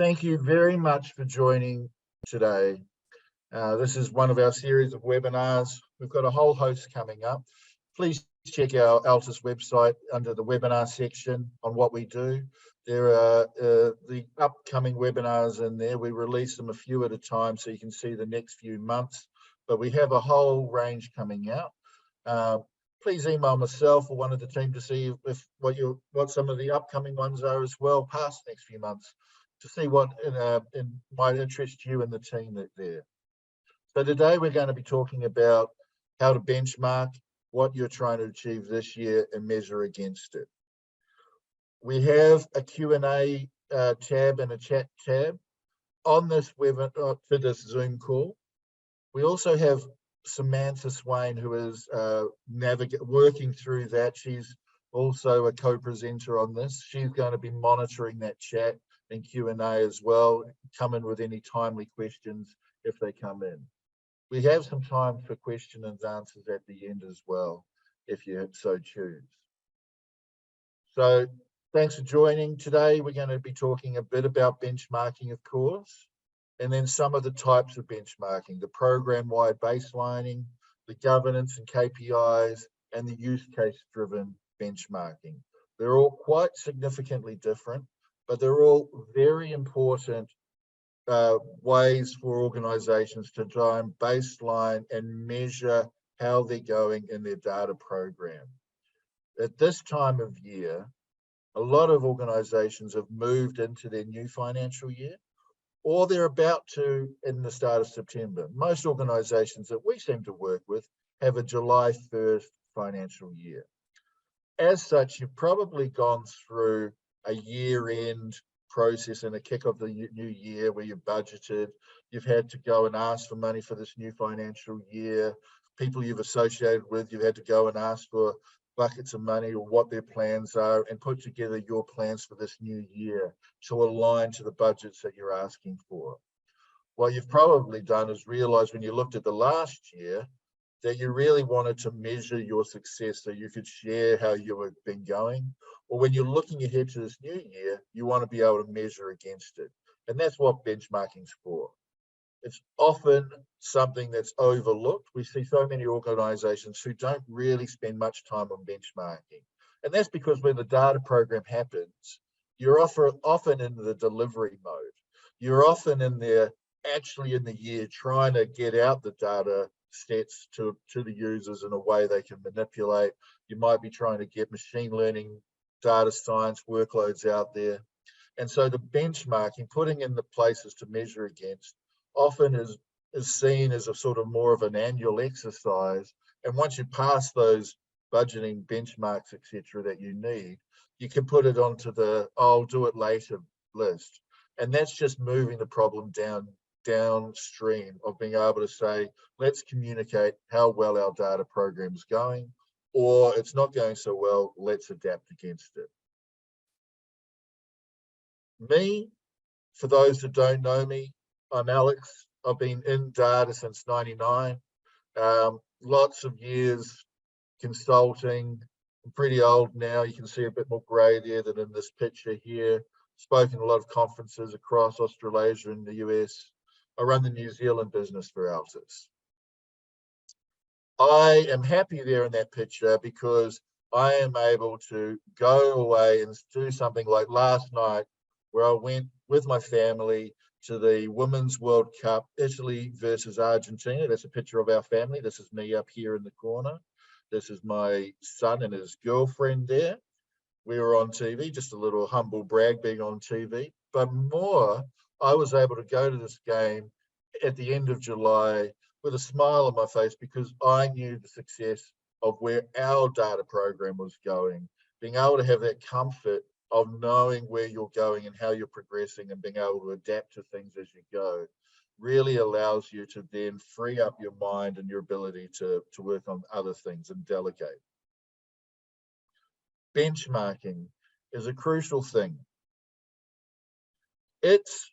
Thank you very much for joining today. This is one of our series of webinars. We've got a whole host coming up. Please check our Altus website under the webinar section on what we do. There are the upcoming webinars in there. We release them a few at a time so you can see the next few months, but we have a whole range coming out. Please email myself or one of the team to see if what some of the upcoming ones are as well past the next few months, to see what might interest you and the team there. So today we're going to be talking about how to benchmark what you're trying to achieve this year and measure against it. We have a Q&A tab and a chat tab on this webinar for this Zoom call. We also have Samantha Swain, who is working through that. She's also a co-presenter on this. She's going to be monitoring that chat and Q&A as well, come in with any timely questions if they come in. We have some time for question and answers at the end as well, if you so choose. So thanks for joining. Today we're going to be talking a bit about benchmarking, of course, and then some of the types of benchmarking, the program-wide baselining, the governance and KPIs, and the use case-driven benchmarking. They're all quite significantly different, but they're all very important ways for organizations to try and baseline and measure how they're going in their data program. At this time of year, a lot of organizations have moved into their new financial year, or they're about to in the start of September. Most organizations that we seem to work with have a July 1st financial year. As such, you've probably gone through a year-end process and a kick of the new year where you've budgeted, you've had to go and ask for money for this new financial year, people you've associated with, you've had to go and ask for buckets of money or what their plans are and put together your plans for this new year to align to the budgets that you're asking for. What you've probably done is realize when you looked at the last year that you really wanted to measure your success so you could share how you have been going. Or when you're looking ahead to this new year, you want to be able to measure against it. And that's what benchmarking's for. It's often something that's overlooked. We see so many organizations who don't really spend much time on benchmarking. And that's because when the data program happens, you're often in the delivery mode. You're often in there, actually in the year, trying to get out the data sets to the users in a way they can manipulate. You might be trying to get machine learning, data science workloads out there. And so the benchmarking, putting in the places to measure against, often is seen as a sort of more of an annual exercise. And once you pass those budgeting benchmarks, etc., that you need, you can put it onto the I'll do it later list. And that's just moving the problem downstream of being able to say, let's communicate how well our data program is going, or it's not going so well, let's adapt against it. Me, for those that don't know me, I'm Alex. I've been in data since '99. Lots of years consulting. I'm pretty old now. You can see a bit more grey there than in this picture here. Spoken a lot of conferences across Australasia and the US. I run the New Zealand business for Altus. I am happy there in that picture because I am able to go away and do something like last night where I went with my family to the Women's World Cup, Italy versus Argentina. That's a picture of our family. This is me up here in the corner. This is my son and his girlfriend there. We were on TV, just a little humble brag being on TV. But more, I was able to go to this game at the end of July with a smile on my face because I knew the success of where our data program was going. Being able to have that comfort of knowing where you're going and how you're progressing and being able to adapt to things as you go really allows you to then free up your mind and your ability to work on other things and delegate. Benchmarking is a crucial thing. It's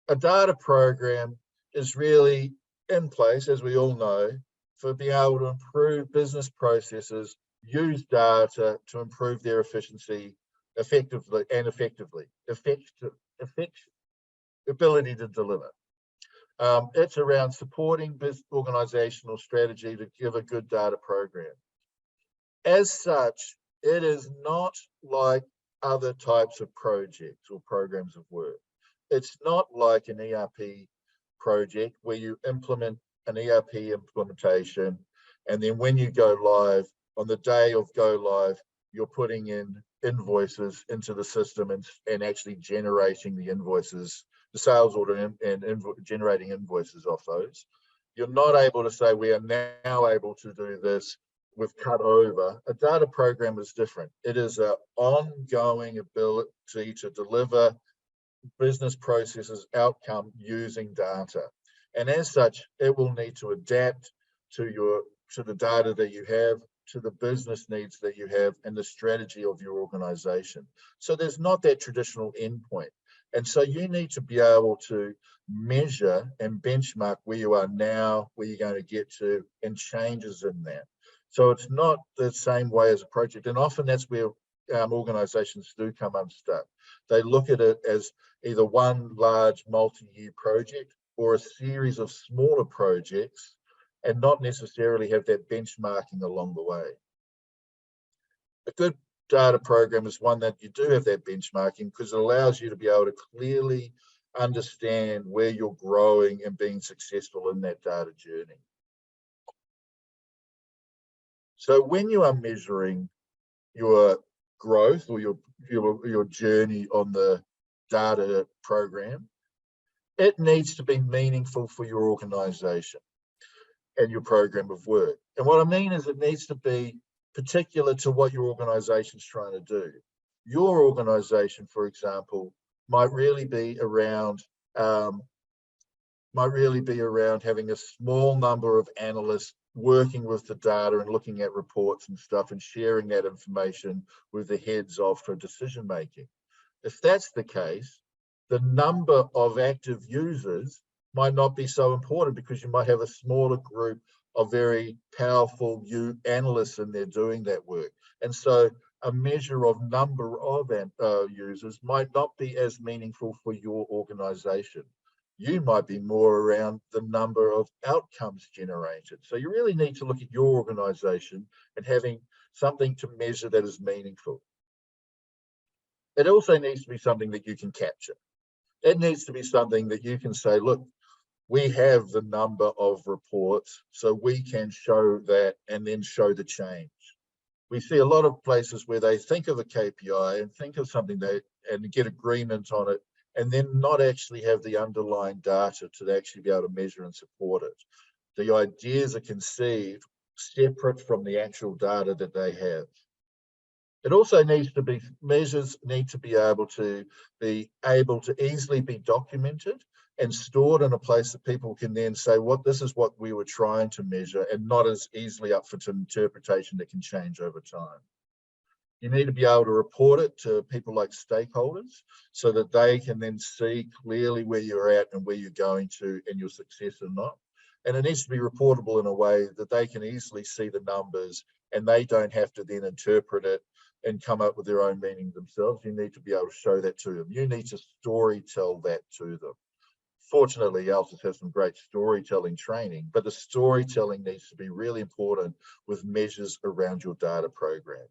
a data program is really in place, as we all know, for being able to improve business processes, use data to improve their efficiency effectively. ability to deliver. It's around supporting organizational strategy to give a good data program. As such, it is not like other types of projects or programs of work. It's not like an ERP project where you implement an ERP implementation, and then when you go live, on the day of go live, you're putting in invoices into the system and actually generating the invoices, the sales order, and generating invoices off those. You're not able to say, we are now able to do this. We've cut over. A data program is different. It is an ongoing ability to deliver business processes outcome using data. And as such, it will need to adapt to the data that you have, to the business needs that you have, and the strategy of your organization. So there's not that traditional endpoint. And so you need to be able to measure and benchmark where you are now, where you're going to get to, and changes in that. So it's not the same way as a project. And often that's where organizations do come unstuck. They look at it as either one large multi-year project or a series of smaller projects, and not necessarily have that benchmarking along the way. A good data program is one that you do have that benchmarking, because it allows you to be able to clearly understand where you're growing and being successful in that data journey. So when you are measuring your growth or your journey on the data program, it needs to be meaningful for your organization and your program of work. And what I mean is, it needs to be particular to what your organization's trying to do. Your organization, for example, might really be around having a small number of analysts working with the data and looking at reports and stuff and sharing that information with the heads of for decision making. If that's the case, the number of active users might not be so important, because you might have a smaller group of very powerful analysts in there doing that work. And so a measure of number of users might not be as meaningful for your organization. You might be more around the number of outcomes generated. So you really need to look at your organization and having something to measure that is meaningful. It also needs to be something that you can capture. It needs to be something that you can say, look, we have the number of reports, so we can show that and then show the change. We see a lot of places where they think of a KPI and think of something and get agreement on it, and then not actually have the underlying data to actually be able to measure and support it. The ideas are conceived separate from the actual data that they have. It also needs to be, measures need to be able to easily be documented and stored in a place that people can then say, this is what we were trying to measure, and not as easily up for interpretation that can change over time. You need to be able to report it to people like stakeholders, so that they can then see clearly where you're at and where you're going to, and your success or not. And it needs to be reportable in a way that they can easily see the numbers, and they don't have to then interpret it and come up with their own meaning themselves. You need to be able to show that to them. You need to story tell that to them. Fortunately, Altus has some great storytelling training, but the storytelling needs to be really important with measures around your data program.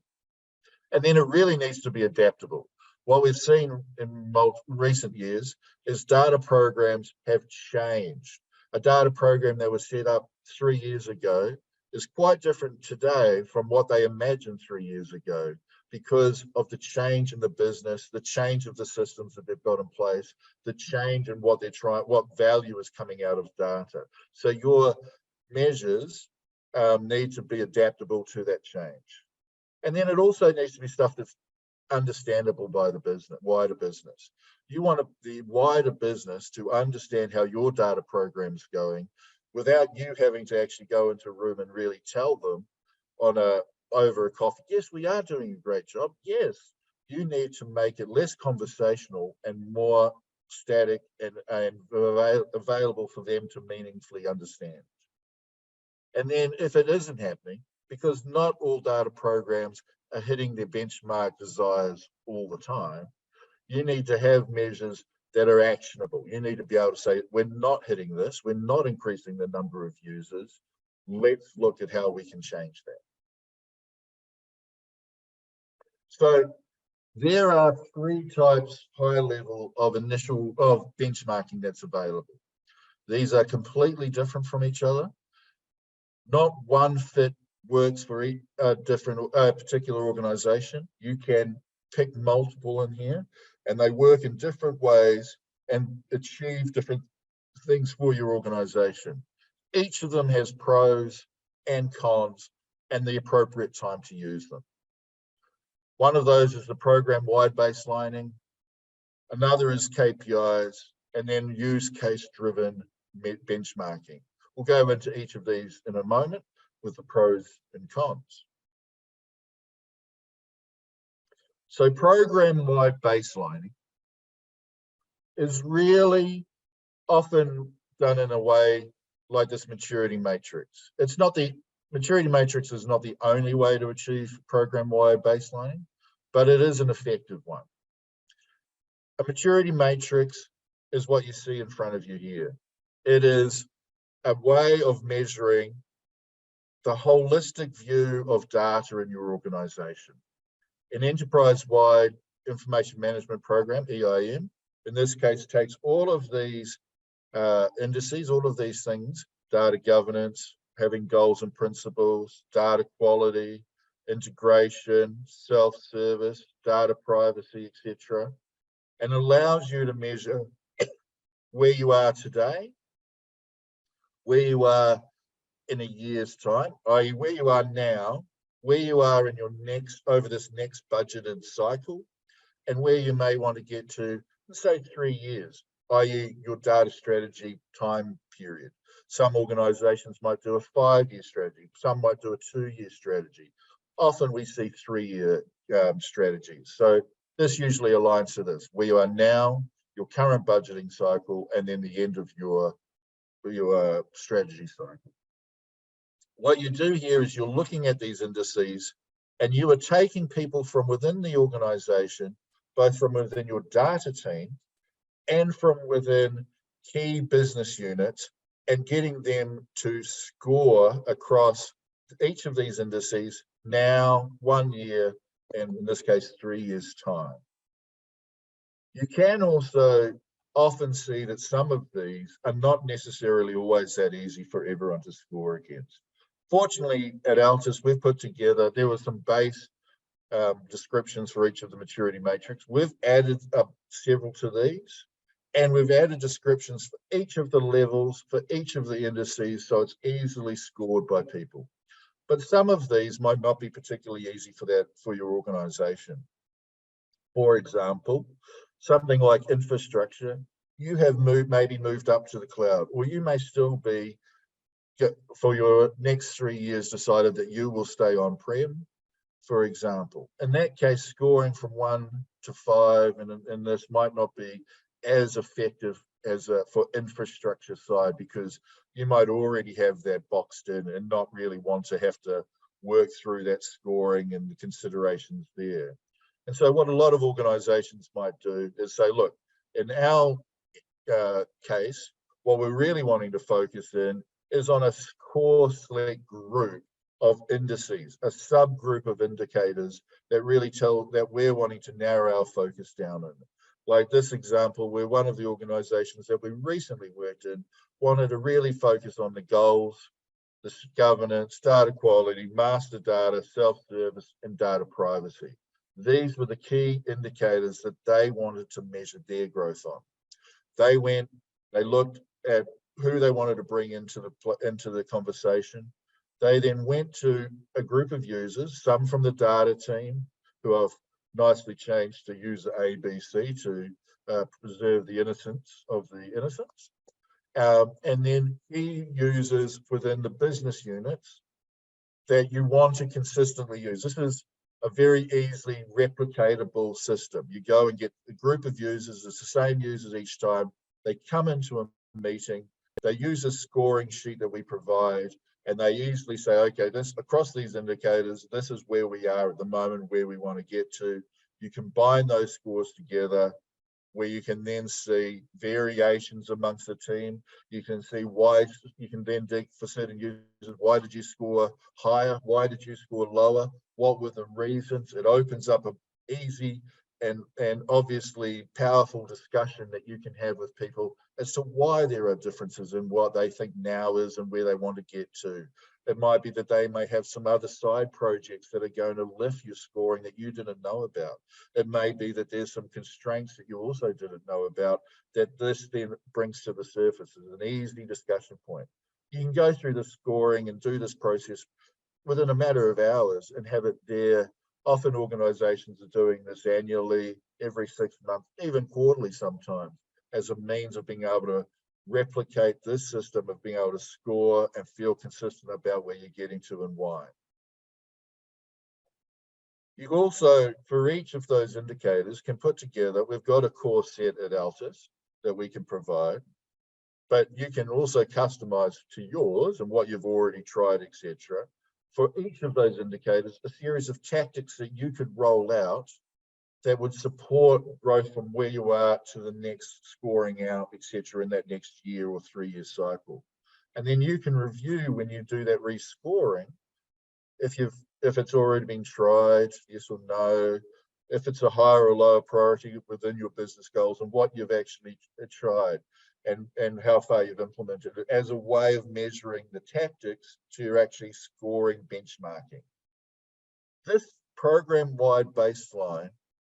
And then it really needs to be adaptable. What we've seen in recent years is data programs have changed. A data program that was set up 3 years ago is quite different today from what they imagined 3 years ago, because of the change in the business, the change of the systems that they've got in place, the change in what they're trying, what value is coming out of data. So your measures need to be adaptable to that change. And then it also needs to be stuff that's understandable by the business, wider business. You want the wider business to understand how your data program's going without you having to actually go into a room and really tell them over a coffee, yes, we are doing a great job. Yes, you need to make it less conversational and more static and available for them to meaningfully understand. And then if it isn't happening, because not all data programs are hitting their benchmark desires all the time, you need to have measures that are actionable. You need to be able to say, we're not hitting this, we're not increasing the number of users. Let's look at how we can change that. So there are three types, high level, of benchmarking that's available. These are completely different from each other. Not one fit works for each particular organization. You can pick multiple in here, and they work in different ways and achieve different things for your organization. Each of them has pros and cons and the appropriate time to use them. One of those is the program-wide baselining. Another is KPIs, and then use case-driven benchmarking. We'll go into each of these in a moment with the pros and cons. So program-wide baselining is really often done in a way like this maturity matrix. Maturity matrix is not the only way to achieve program-wide baselining, but it is an effective one. A maturity matrix is what you see in front of you here. It is a way of measuring the holistic view of data in your organization. An enterprise-wide information management program, EIM, in this case, takes all of these indices, all of these things, data governance, having goals and principles, data quality, integration, self-service, data privacy, etc., and allows you to measure where you are today, where you are in a year's time, i.e. where you are now, where you are in your over this next budgeted cycle, and where you may want to get to, let's say 3 years, i.e. your data strategy time period. Some organizations might do a 5-year strategy, some might do a 2-year strategy. Often we see 3-year strategies. So this usually aligns to this, where you are now, your current budgeting cycle, and then the end of your strategy cycle. What you do here is you're looking at these indices, and you are taking people from within the organization, both from within your data team and from within key business units, and getting them to score across each of these indices now, 1 year, and in this case, 3 years' time. You can also often see that some of these are not necessarily always that easy for everyone to score against. Fortunately, at Altus, we've put together, there were some base descriptions for each of the maturity matrix. We've added up several to these, and we've added descriptions for each of the levels, for each of the indices, so it's easily scored by people. But some of these might not be particularly easy for your organization. For example, something like infrastructure, you have maybe moved up to the cloud, or you may still be, for your next 3 years, decided that you will stay on-prem, for example. In that case, scoring from 1 to 5, and this might not be as effective as for infrastructure side, because you might already have that boxed in and not really want to have to work through that scoring and the considerations there. And so what a lot of organizations might do is say, look, in our case, what we're really wanting to focus in is on a core select group of indices, a subgroup of indicators that really tell that we're wanting to narrow our focus down in. Like this example, where one of the organizations that we recently worked in wanted to really focus on the goals, the governance, data quality, master data, self-service, and data privacy. These were the key indicators that they wanted to measure their growth on. They looked at who they wanted to bring into the conversation. They then went to a group of users, some from the data team, who have nicely changed to user A, B, C to preserve the innocence of the innocents. And then key users within the business units that you want to consistently use. This is a very easily replicatable system. You go and get a group of users, it's the same users each time. They come into a meeting, they use a scoring sheet that we provide, and they easily say, okay, this across these indicators, this is where we are at the moment, where we want to get to. You combine those scores together, where you can then see variations amongst the team. You can see why, you can then dig for certain users, why did you score higher? Why did you score lower? What were the reasons? It opens up a easy and obviously powerful discussion that you can have with people as to why there are differences in what they think now is and where they want to get to. It might be that they may have some other side projects that are going to lift your scoring that you didn't know about. It may be that there's some constraints that you also didn't know about that this then brings to the surface as an easy discussion point. You can go through the scoring and do this process within a matter of hours and have it there. Often organizations are doing this annually, every 6 months, even quarterly sometimes, as a means of being able to replicate this system of being able to score and feel consistent about where you're getting to and why. You also, for each of those indicators, can put together, we've got a core set at Altus that we can provide, but you can also customize to yours and what you've already tried, etc. For each of those indicators, a series of tactics that you could roll out that would support growth from where you are to the next scoring out, etc., in that next year or 3-year cycle. And then you can review when you do that rescoring, if it's already been tried, yes or no, if it's a higher or lower priority within your business goals, and what you've actually tried and how far you've implemented it as a way of measuring the tactics to your actually scoring benchmarking. This program-wide baseline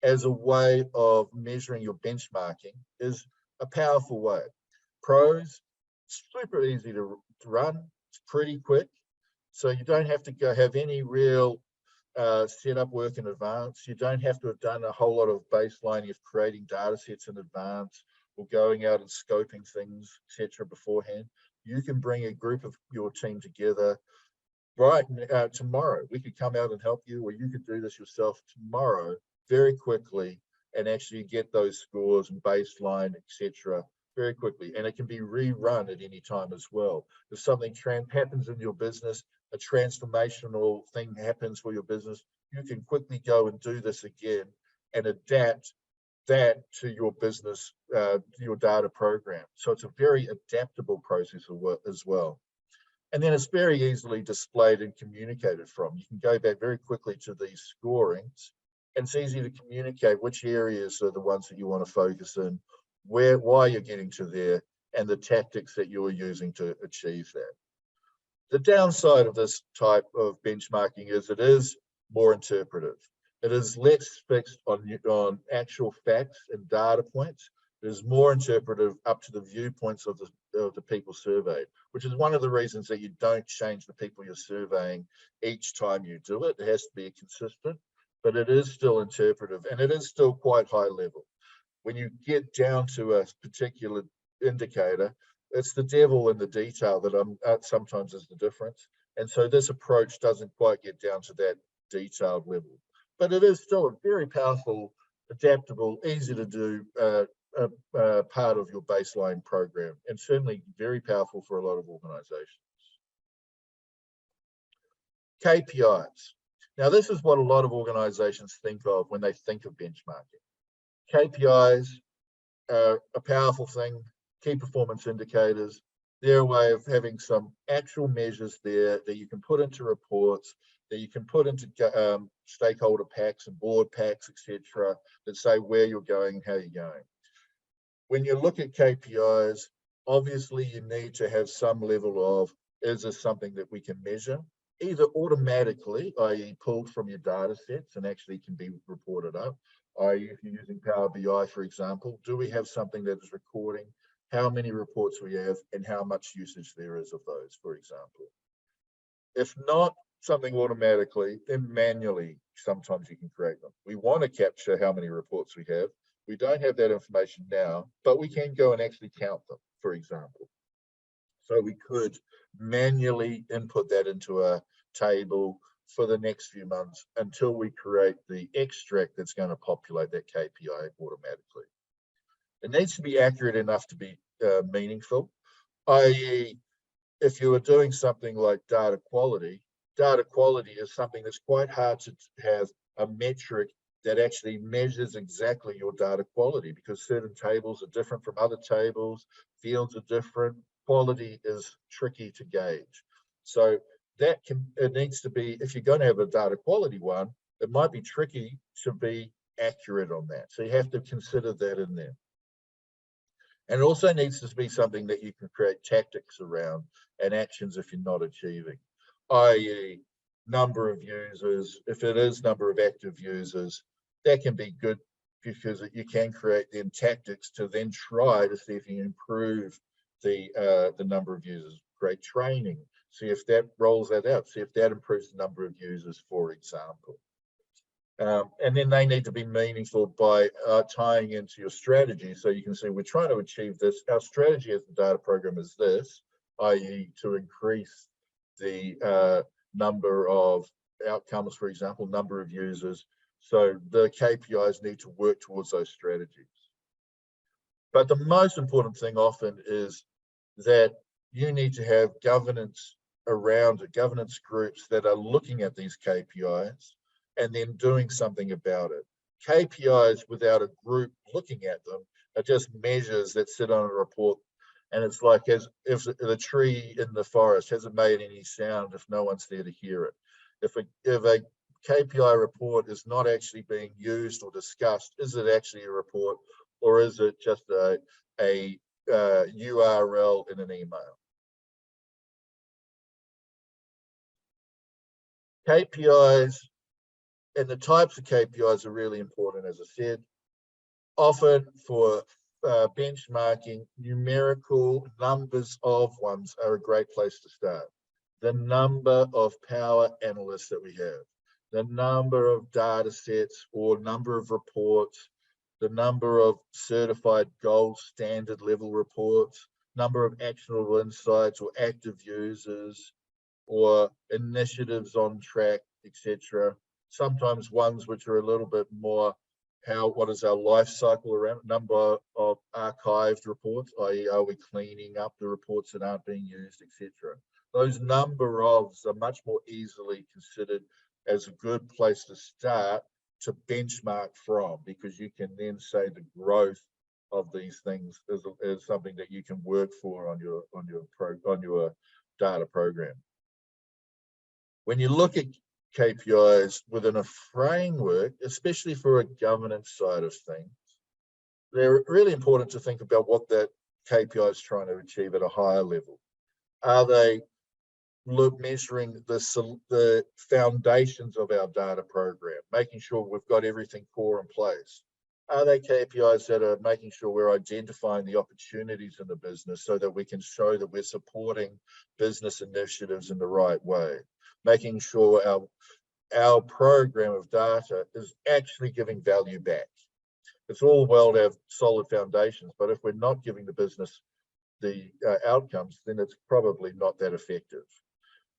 as a way of measuring your benchmarking is a powerful way. Pros, super easy to run, it's pretty quick, so you don't have to go have any real setup work in advance. You don't have to have done a whole lot of baselining of creating data sets in advance or going out and scoping things, etc. beforehand. You can bring a group of your team together right tomorrow. We could come out and help you, or you could do this yourself tomorrow very quickly and actually get those scores and baseline, etc. very quickly. And it can be rerun at any time as well. If something happens in your business, a transformational thing happens for your business, you can quickly go and do this again and adapt that to your business, your data program. So it's a very adaptable process as well. And then it's very easily displayed and communicated from. You can go back very quickly to these scorings, and it's easy to communicate which areas are the ones that you want to focus in, why you're getting to there, and the tactics that you're using to achieve that. The downside of this type of benchmarking is it is more interpretive. It is less fixed on actual facts and data points. It is more interpretive up to the viewpoints of the people surveyed, which is one of the reasons that you don't change the people you're surveying each time you do it. It has to be consistent, but it is still interpretive and it is still quite high level. When you get down to a particular indicator, it's the devil in the detail that sometimes is the difference. And so this approach doesn't quite get down to that detailed level, but it is still a very powerful, adaptable, easy to do part of your baseline program, and certainly very powerful for a lot of organizations. KPIs. Now, this is what a lot of organizations think of when they think of benchmarking. KPIs are a powerful thing, key performance indicators. They're a way of having some actual measures there that you can put into reports, that you can put into stakeholder packs and board packs, etc., that say where you're going and how you're going. When you look at KPIs, obviously you need to have some level of, is this something that we can measure, either automatically, i.e. pulled from your data sets and actually can be reported up, i.e. if you're using Power BI, for example, do we have something that is recording how many reports we have and how much usage there is of those, for example. If not something automatically, then manually, sometimes you can create them. We want to capture how many reports we have. We don't have that information now, but we can go and actually count them, for example. So we could manually input that into a table for the next few months until we create the extract that's going to populate that KPI automatically. It needs to be accurate enough to be meaningful, i.e. if you are doing something like data quality is something that's quite hard to have a metric that actually measures exactly your data quality, because certain tables are different from other tables, fields are different, quality is tricky to gauge. So it needs to be, if you're going to have a data quality one, it might be tricky to be accurate on that. So you have to consider that in there. And it also needs to be something that you can create tactics around and actions if you're not achieving, i.e. number of users. If it is number of active users, that can be good, because you can create then tactics to then try to see if you improve the number of users. Create training, see if that rolls that out, see if that improves the number of users, for example. And then they need to be meaningful by tying into your strategy. So you can see we're trying to achieve this. Our strategy as the data program is this, i.e. to increase the number of outcomes, for example, number of users. So the KPIs need to work towards those strategies. But the most important thing often is that you need to have governance around it, governance groups that are looking at these KPIs and then doing something about it. KPIs without a group looking at them are just measures that sit on a report, and it's like as if the tree in the forest hasn't made any sound if no one's there to hear it. If a KPI report is not actually being used or discussed, is it actually a report, or is it just a URL in an email? KPIs and the types of KPIs are really important, as I said. Often for benchmarking, numerical numbers of ones are a great place to start. The number of power analysts that we have, the number of data sets or number of reports, the number of certified gold standard level reports, number of actionable insights or active users, or initiatives on track, etc. Sometimes ones which are a little bit more, what is our life cycle around, number of archived reports, i.e. are we cleaning up the reports that aren't being used, etc. Those number ofs are much more easily considered as a good place to start to benchmark from, because you can then say the growth of these things is something that you can work for on your data program. When you look at KPIs within a framework, especially for a governance side of things, they're really important to think about what that KPI is trying to achieve at a higher level. Are they measuring the foundations of our data program, making sure we've got everything core in place? Are they KPIs that are making sure we're identifying the opportunities in the business so that we can show that we're supporting business initiatives in the right way? Making sure our program of data is actually giving value back. It's all well to have solid foundations, but if we're not giving the business the outcomes, then it's probably not that effective.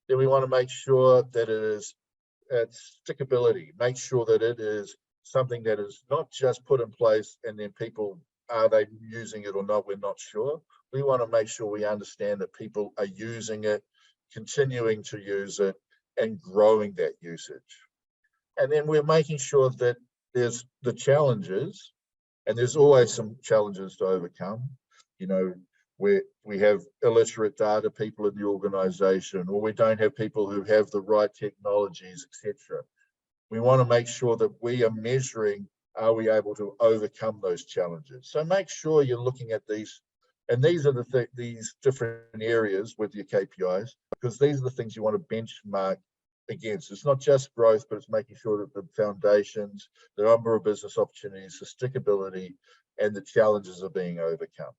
Then we want to make sure that it's stickability, make sure that it is something that is not just put in place and then people, are they using it or not, we're not sure. We want to make sure we understand that people are using it, continuing to use it, and growing that usage. And then we're making sure that there's the challenges, and there's always some challenges to overcome. You know, we have illiterate data people in the organization, or we don't have people who have the right technologies, etc. We want to make sure that we are measuring, are we able to overcome those challenges? So make sure you're looking at these, and these are these different areas with your KPIs, because these are the things you want to benchmark against. It's not just growth, but it's making sure that the foundations, the number of business opportunities, the stickability, and the challenges are being overcome.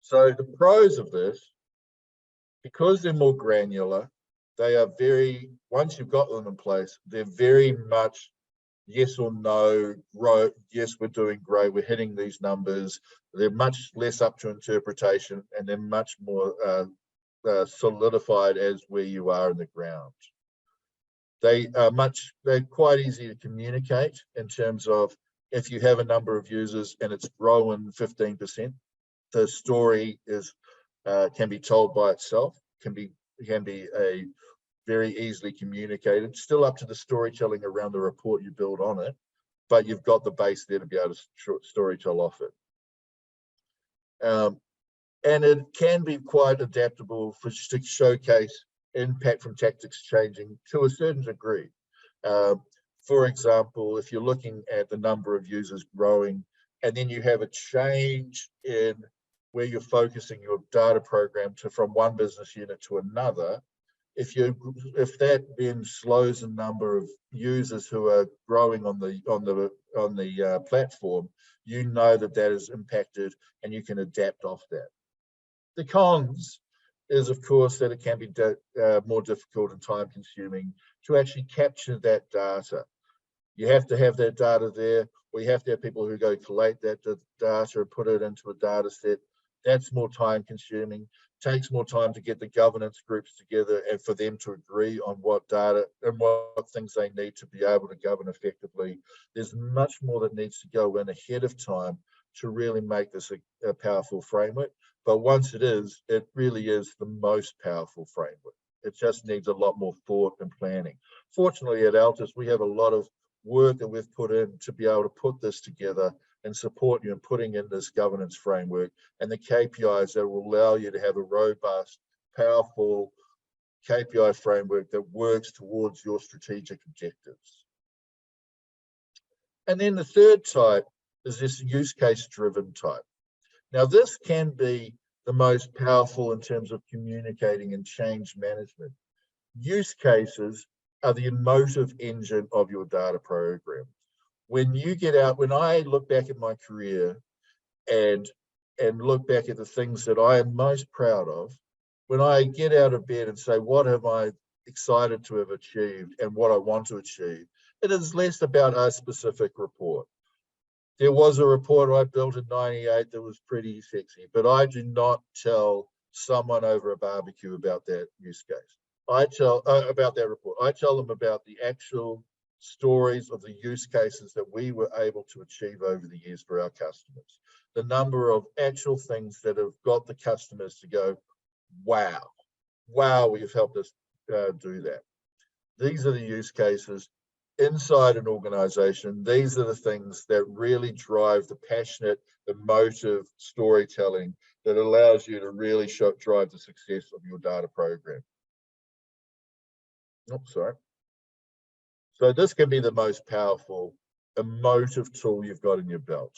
So the pros of this, because they're more granular, they are once you've got them in place, they're very much yes or no, growth, yes, we're doing great, we're hitting these numbers. They're much less up to interpretation, and they're much more solidified as where you are in the ground. They're quite easy to communicate in terms of, if you have a number of users and it's growing 15%, the story can be told by itself, can be very easily communicated. Still up to the storytelling around the report you build on it, but you've got the base there to be able to storytell off it. And it can be quite adaptable to showcase impact from tactics changing to a certain degree. For example, if you're looking at the number of users growing, and then you have a change in where you're focusing your data program from one business unit to another, if that then slows the number of users who are growing on the platform, you know that is impacted, and you can adapt off that. The cons is, of course, that it can be more difficult and time consuming to actually capture that data. You have to have that data there. We have to have people who go collate that data and put it into a data set. That's more time consuming, takes more time to get the governance groups together and for them to agree on what data and what things they need to be able to govern effectively. There's much more that needs to go in ahead of time to really make this a powerful framework. But once it really is the most powerful framework. It just needs a lot more thought and planning. Fortunately, at Altus, we have a lot of work that we've put in to be able to put this together and support you in putting in this governance framework and the KPIs that will allow you to have a robust, powerful KPI framework that works towards your strategic objectives. And then the third type is this use case driven type. Now, this can be the most powerful in terms of communicating and change management. Use cases are the emotive engine of your data program. When I look back at my career and look back at the things that I am most proud of, when I get out of bed and say, what am I excited to have achieved and what I want to achieve, it is less about a specific report. There was a report I built in '98 that was pretty sexy, but I do not tell someone over a barbecue about that use case. I tell about that report. I tell them about the actual stories of the use cases that we were able to achieve over the years for our customers. The number of actual things that have got the customers to go, wow, you've helped us do that. These are the use cases inside an organization. These are the things that really drive the passionate, emotive storytelling that allows you to really drive the success of your data program. Oops, sorry. So this can be the most powerful emotive tool you've got in your belt.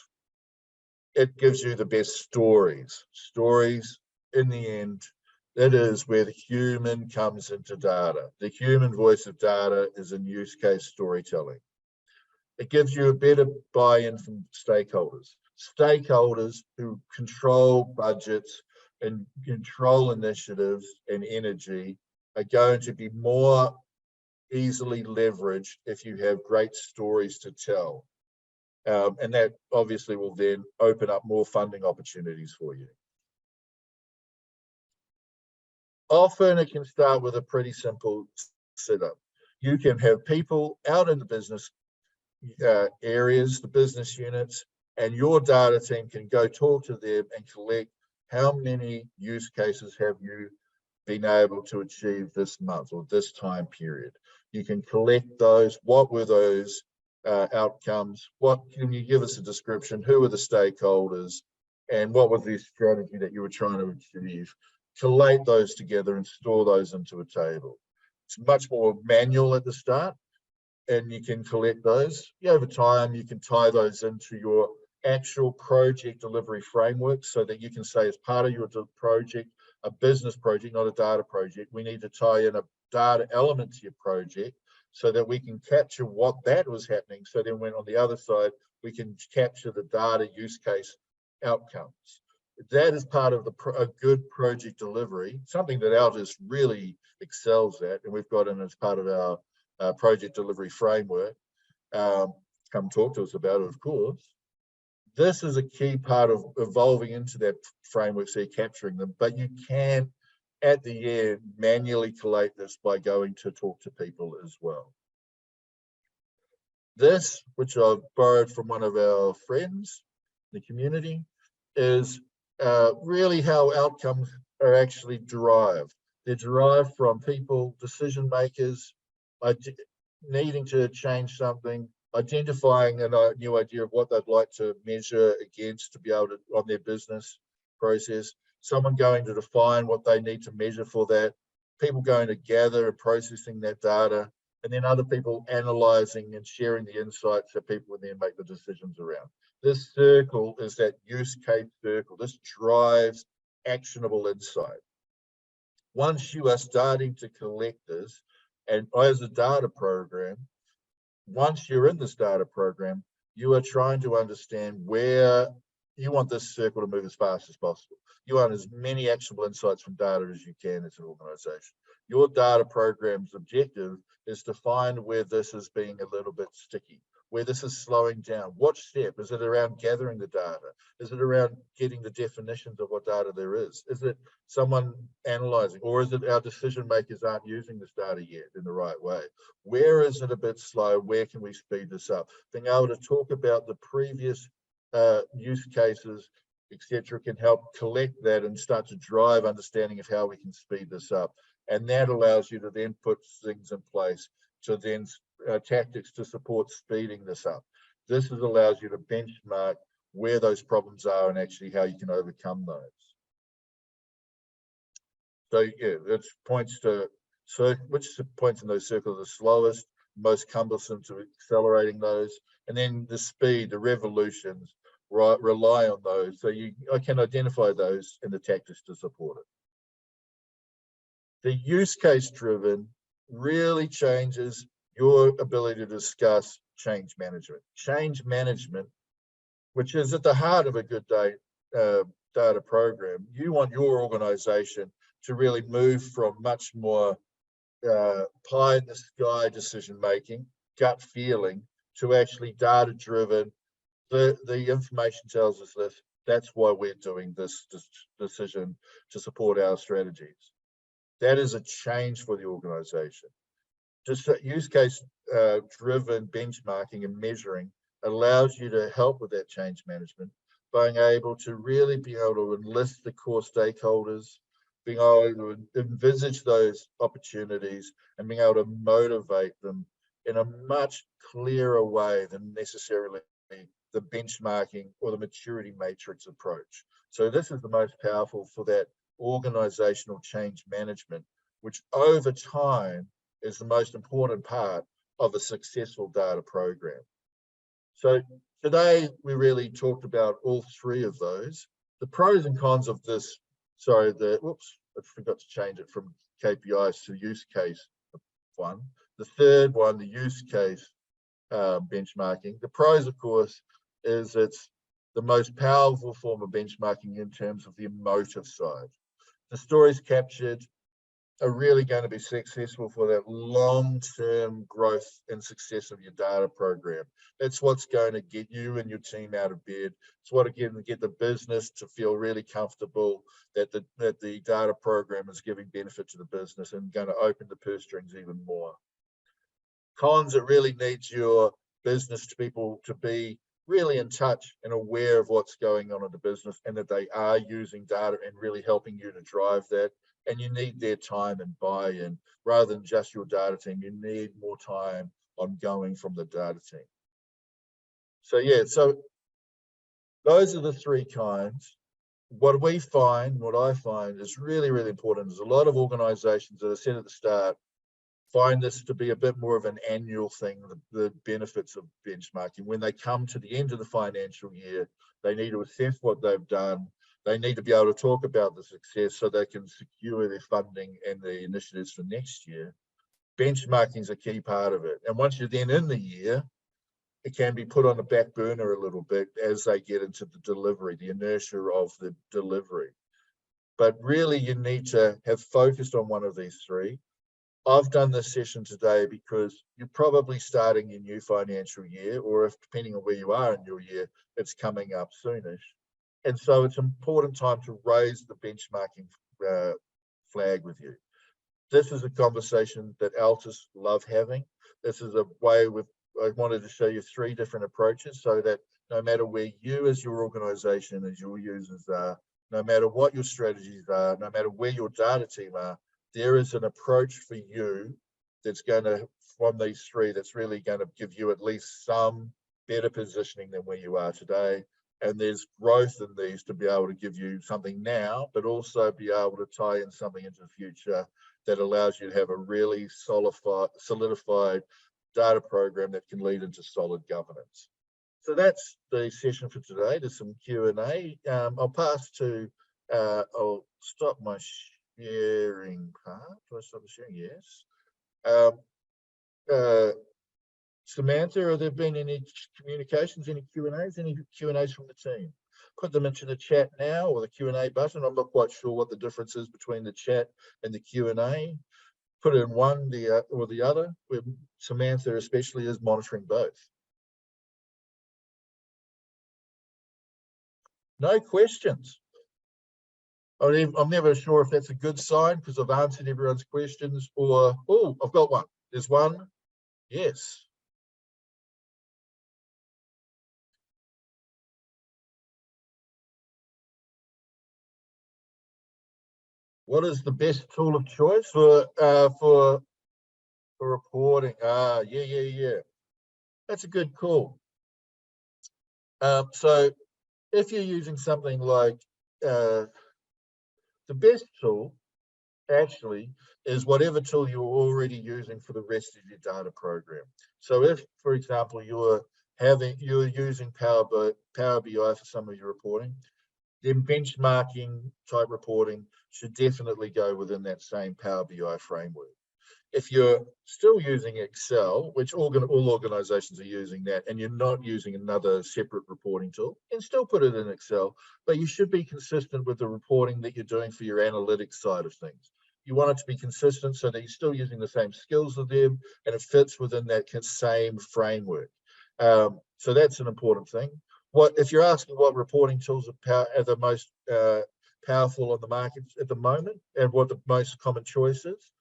It gives you the best stories. Stories, in the end, that is where the human comes into data. The human voice of data is in use case storytelling. It gives you a better buy-in from stakeholders. Stakeholders who control budgets and control initiatives and energy are going to be more easily leveraged if you have great stories to tell. And that obviously will then open up more funding opportunities for you. Often it can start with a pretty simple setup. You can have people out in the business areas, the business units, and your data team can go talk to them and collect how many use cases have you been able to achieve this month or this time period. You can collect those. What were those outcomes? What can you give us a description? Who are the stakeholders? And what was the strategy that you were trying to achieve? Collate those together and store those into a table. It's much more manual at the start, and you can collect those. Over time, you can tie those into your actual project delivery framework so that you can say, as part of your project, a business project, not a data project, we need to tie in a data element to your project so that we can capture what that was happening. So then when on the other side, we can capture the data use case outcomes. That is part of a good project delivery, something that Altus really excels at, and we've got in as part of our project delivery framework. Come talk to us about it, of course. This is a key part of evolving into that framework, so you're capturing them, but you can, at the end, manually collate this by going to talk to people as well. This, which I've borrowed from one of our friends in the community, is really how outcomes are actually derived. They're derived from people, decision makers, needing to change something, identifying a new idea of what they'd like to measure against to be able to on their business process, someone going to define what they need to measure for that, people going to gather and processing that data, and then other people analyzing and sharing the insights that people will then make the decisions around. This circle is that use case circle. This drives actionable insight. Once you are starting to collect this, and as a data program, once you're in this data program, you are trying to understand where you want this circle to move as fast as possible. You want as many actionable insights from data as you can as an organization. Your data program's objective is to find where this is being a little bit sticky, where this is slowing down. What step? Is it around gathering the data? Is it around getting the definitions of what data there is? Is it someone analyzing? Or is it our decision makers aren't using this data yet in the right way? Where is it a bit slow? Where can we speed this up? Being able to talk about the previous use cases, etc., can help collect that and start to drive understanding of how we can speed this up. And that allows you to then put things in place to then tactics to support speeding this up. This allows you to benchmark where those problems are and actually how you can overcome those. So yeah, that points to which points in those circles are the slowest, most cumbersome to accelerating those, and then the speed, the revolutions, rely on those. So I can identify those in the tactics to support it. The use case driven really changes your ability to discuss change management. Change management, which is at the heart of a good data program. You want your organization to really move from much more pie in the sky decision making, gut feeling, to actually data driven. The information tells us this. That's why we're doing this decision to support our strategies. That is a change for the organization. Just use case driven benchmarking and measuring allows you to help with that change management, being able to really be able to enlist the core stakeholders, being able to envisage those opportunities and being able to motivate them in a much clearer way than necessarily the benchmarking or the maturity matrix approach. So this is the most powerful for that organizational change management, which over time is the most important part of a successful data program. So today we really talked about all three of those. The pros and cons of this, whoops, I forgot to change it from KPIs to use case one. The third one, the use case benchmarking. The pros, of course, is it's the most powerful form of benchmarking in terms of the emotive side. The stories captured are really going to be successful for that long-term growth and success of your data program. That's what's going to get you and your team out of bed. It's what again to get the business to feel really comfortable that the data program is giving benefit to the business and going to open the purse strings even more. Cons, it really needs your business people to be really in touch and aware of what's going on in the business and that they are using data and really helping you to drive that. And you need their time and buy-in rather than just your data team. You need more time ongoing from the data team. So yeah, so those are the three kinds. What we find, what I find is really, really important is a lot of organizations, as I said at the start, find this to be a bit more of an annual thing, the benefits of benchmarking. When they come to the end of the financial year, they need to assess what they've done. They need to be able to talk about the success so they can secure their funding and the initiatives for next year. Benchmarking is a key part of it. And once you're then in the year, it can be put on the back burner a little bit as they get into the delivery, the inertia of the delivery. But really, you need to have focused on one of these three. I've done this session today because you're probably starting your new financial year, or if depending on where you are in your year, it's coming up soonish. And so it's an important time to raise the benchmarking flag with you. This is a conversation that Altus love having. This is a way I wanted to show you three different approaches so that no matter where you as your organization, as your users are, no matter what your strategies are, no matter where your data team are, there is an approach for you that's going to, from these three, that's really going to give you at least some better positioning than where you are today. And there's growth in these to be able to give you something now, but also be able to tie in something into the future that allows you to have a really solidified data program that can lead into solid governance. So that's the session for today. There's some Q&A. I'll pass to, I'll stop my sharing part. Do I stop the sharing? Yes. Samantha, have there been any communications, any Q&As, any Q&As from the team? Put them into the chat now, or the Q&A button. I'm not quite sure what the difference is between the chat and the Q&A. Put it in one or the other, where Samantha especially is monitoring both. No questions. I'm never sure if that's a good sign because I've answered everyone's questions, or, oh, I've got one. There's one. Yes. What is the best tool of choice for reporting? Yeah. That's a good call. So if you're using something like the best tool actually is whatever tool you're already using for the rest of your data program. So if, for example, you're using Power BI for some of your reporting, then benchmarking type reporting should definitely go within that same Power BI framework. If you're still using Excel, which all organizations are using that, and you're not using another separate reporting tool, you can still put it in Excel, but you should be consistent with the reporting that you're doing for your analytics side of things. You want it to be consistent so that you're still using the same skills of them and it fits within that same framework. So that's an important thing. If you're asking what reporting tools are the most powerful on the market at the moment and what the most common choice is,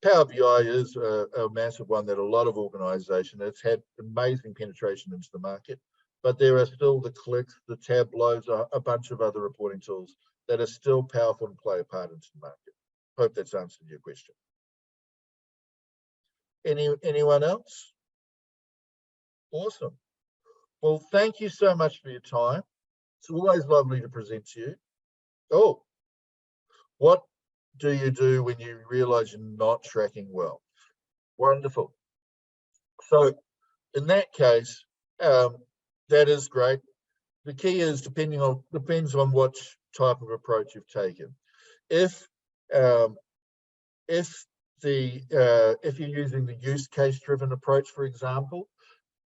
Power BI is a massive one that a lot of organizations, it's had amazing penetration into the market, but there are still the Clicks, the Tableaus, a bunch of other reporting tools that are still powerful and play a part into the market. Hope that's answered your question. Anyone else? Awesome. Well, thank you so much for your time. It's always lovely to present to you. Oh, what do you do when you realize you're not tracking well? Wonderful. So in that case, that is great. The key is depends on what type of approach you've taken. If you're using the use case driven approach, for example,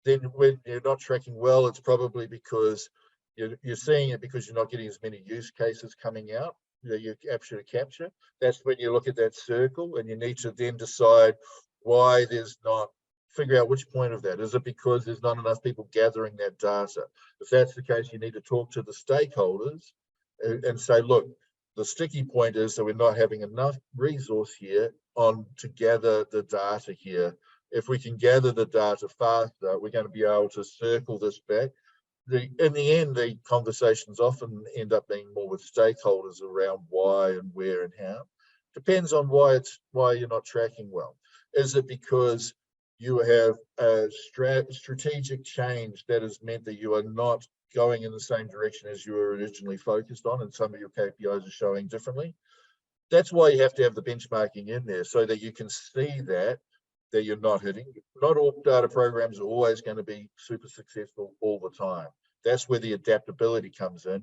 then when you're not tracking well, it's probably because you're seeing it because you're not getting as many use cases coming out that you capture to capture. That's when you look at that circle and you need to then decide why there's not, figure out which point of that. Is it because there's not enough people gathering that data? If that's the case, you need to talk to the stakeholders and say, look, the sticky point is that we're not having enough resource here to gather the data here. If we can gather the data faster, we're going to be able to circle this back. In the end, the conversations often end up being more with stakeholders around why and where and how. Depends on why you're not tracking well. Is it because you have a strategic change that has meant that you are not going in the same direction as you were originally focused on, and some of your KPIs are showing differently? That's why you have to have the benchmarking in there so that you can see that you're not hitting. Not all data programs are always going to be super successful all the time. That's where the adaptability comes in.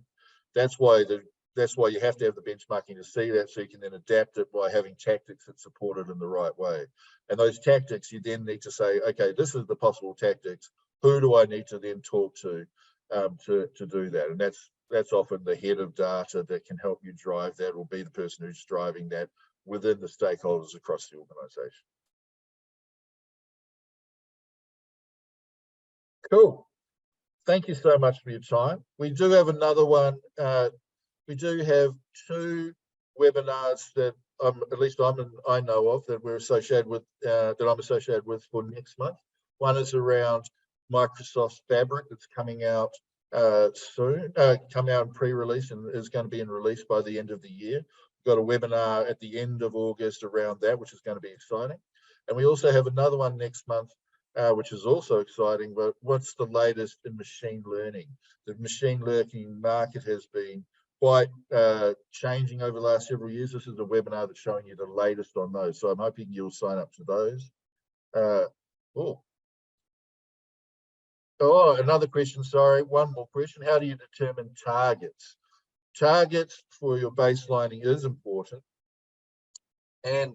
That's why you have to have the benchmarking to see that, so you can then adapt it by having tactics that support it in the right way. And those tactics, you then need to say, okay, this is the possible tactics. Who do I need to then talk to do that? And that's often the head of data that can help you drive that, or be the person who's driving that within the stakeholders across the organization. Cool. Thank you so much for your time. We do have another one. We do have two webinars that at least I know of that we're associated with, that I'm associated with for next month. One is around Microsoft Fabric that's coming out soon, coming out in pre-release and is going to be in release by the end of the year. got a webinar at the end of August around that, which is going to be exciting. And we also have another one next month, which is also exciting. But what's the latest in machine learning? The machine learning market has been quite changing over the last several years. This is a webinar that's showing you the latest on those. So I'm hoping you'll sign up to those. Oh, another question, sorry, one more question. How do you determine targets? Targets for your baselining is important. And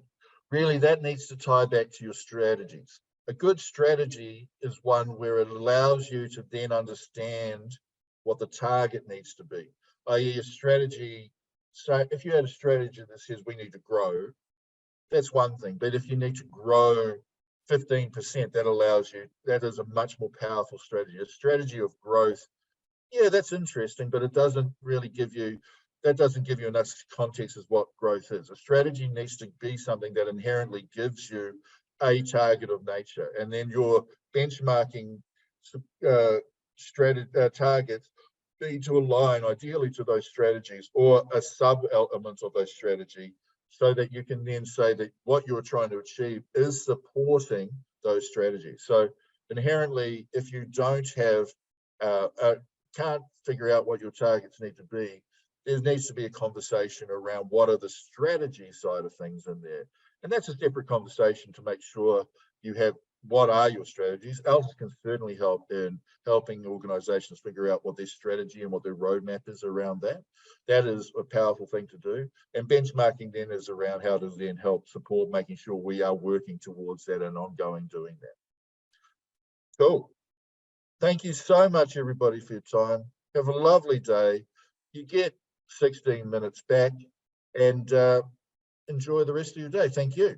really that needs to tie back to your strategies. A good strategy is one where it allows you to then understand what the target needs to be, i.e. a strategy. So if you had a strategy that says we need to grow, that's one thing. But if you need to grow 15%, that allows you, that is a much more powerful strategy. A strategy of growth, yeah, that's interesting, but it doesn't really give you, that doesn't give you enough context as what growth is. A strategy needs to be something that inherently gives you a target of nature, and then your benchmarking targets need to align ideally to those strategies or a sub-element of those strategy, so that you can then say that what you're trying to achieve is supporting those strategies. So inherently, if you don't have, can't figure out what your targets need to be, there needs to be a conversation around what are the strategy side of things in there. And that's a separate conversation to make sure you have what are your strategies. Altus can certainly help in helping organizations figure out what their strategy and what their roadmap is around that. That is a powerful thing to do. And benchmarking then is around how to then help support making sure we are working towards that and ongoing doing that. Cool. Thank you so much, everybody, for your time. Have a lovely day. You get 16 minutes back, and enjoy the rest of your day. Thank you.